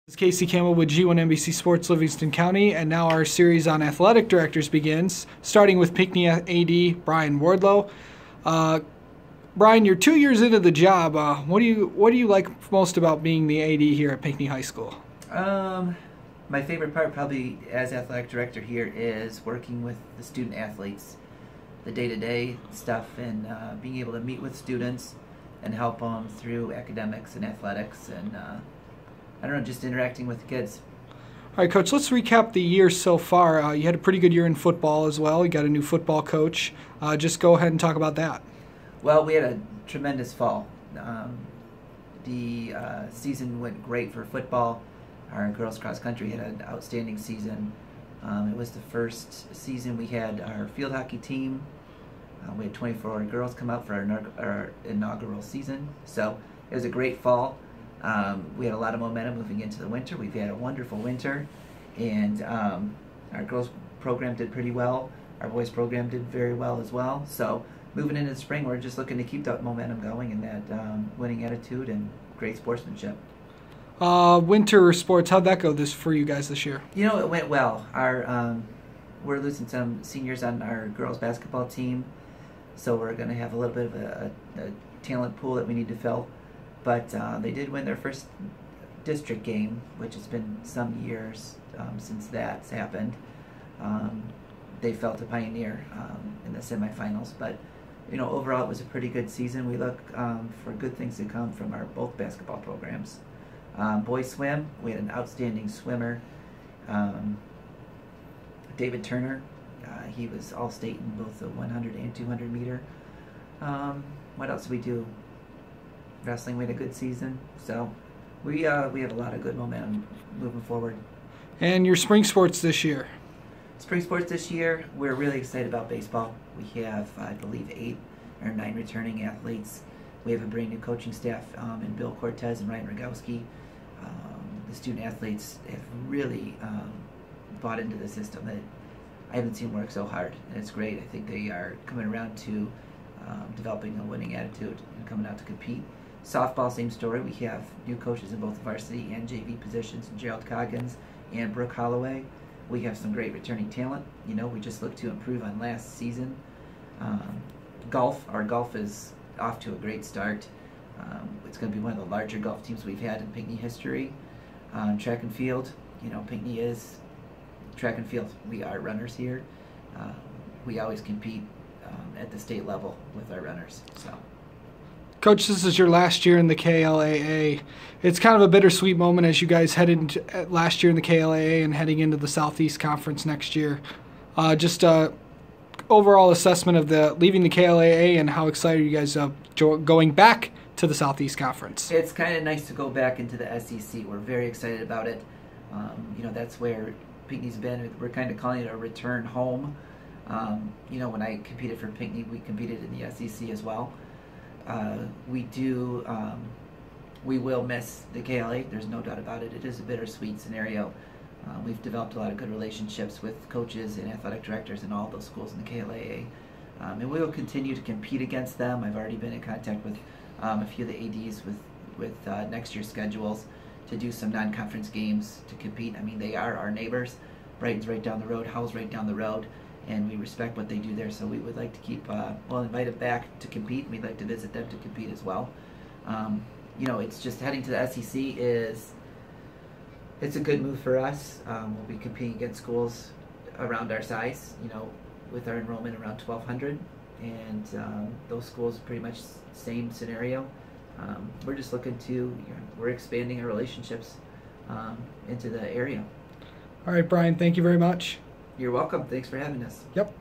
This is Casey Campbell with G1 NBC Sports Livingston County, and now our series on athletic directors begins, starting with Pinckney AD Brian Wardlow. Brian, you're 2 years into the job. What do you like most about being the AD here at Pinckney High School? My favorite part probably as athletic director here is working with the student athletes, the day-to-day stuff, and being able to meet with students and help them through academics and athletics, and I don't know, just interacting with the kids. All right, Coach, let's recap the year so far. You had a pretty good year in football as well. You got a new football coach. Just go ahead and talk about that. Well, we had a tremendous fall. The season went great for football. Our girls cross country had an outstanding season. It was the first season we had our field hockey team. We had 24 girls come out for our inaugural season. So it was a great fall. We had a lot of momentum moving into the winter. We've had a wonderful winter, and our girls program did pretty well. Our boys program did very well as well. So moving into the spring, we're just looking to keep that momentum going and that winning attitude and great sportsmanship. Winter sports, how'd that go for you guys this year? You know, it went well. We're losing some seniors on our girls basketball team, so we're going to have a little bit of a talent pool that we need to fill. But they did win their first district game, which has been some years since that's happened. They fell to Pioneer in the semifinals, but you know, overall it was a pretty good season. We look for good things to come from our both basketball programs. Boys swim, we had an outstanding swimmer, David Turner. He was all-state in both the 100 and 200 meter. What else did we do? Wrestling, we had a good season, so we have a lot of good momentum moving forward. And your spring sports this year? Spring sports this year, we're really excited about baseball. We have, I believe, 8 or 9 returning athletes. We have a brand new coaching staff in Bill Cortez and Ryan Rogowski. The student athletes have really bought into the system that I haven't seen work so hard, and it's great. I think they are coming around to developing a winning attitude and coming out to compete. Softball, same story. We have new coaches in both varsity and JV positions, Gerald Coggins and Brooke Holloway. We have some great returning talent. You know, we just look to improve on last season. Golf, our golf is off to a great start. It's going to be one of the larger golf teams we've had in Pinckney history. Track and field, you know, Pinckney is track and field. We are runners here. We always compete at the state level with our runners. So, Coach, this is your last year in the KLAA. It's kind of a bittersweet moment as you guys head into last year in the KLAA and heading into the Southeast Conference next year. Just overall assessment of leaving the KLAA and how excited you guys are going back to the Southeast Conference. It's kind of nice to go back into the SEC. We're very excited about it. You know, that's where Pinckney's been. We're kind of calling it a return home. You know, when I competed for Pinckney, we competed in the SEC as well. We will miss the KLA. There's no doubt about it. It is a bittersweet scenario. We've developed a lot of good relationships with coaches and athletic directors in all those schools in the KLAA. And we will continue to compete against them. I've already been in contact with a few of the ADs with next year's schedules to do some non-conference games to compete. I mean, they are our neighbors. Brighton's right down the road, Howell's right down the road, and we respect what they do there, so we would like to keep, we'll invite them back to compete, and we'd like to visit them to compete as well. You know, it's just heading to the SEC it's a good move for us. We'll be competing against schools around our size, you know, with our enrollment around 1,200, and those schools pretty much same scenario. We're just looking to, you know, we're expanding our relationships into the area. All right, Brian, thank you very much. You're welcome. Thanks for having us. Yep.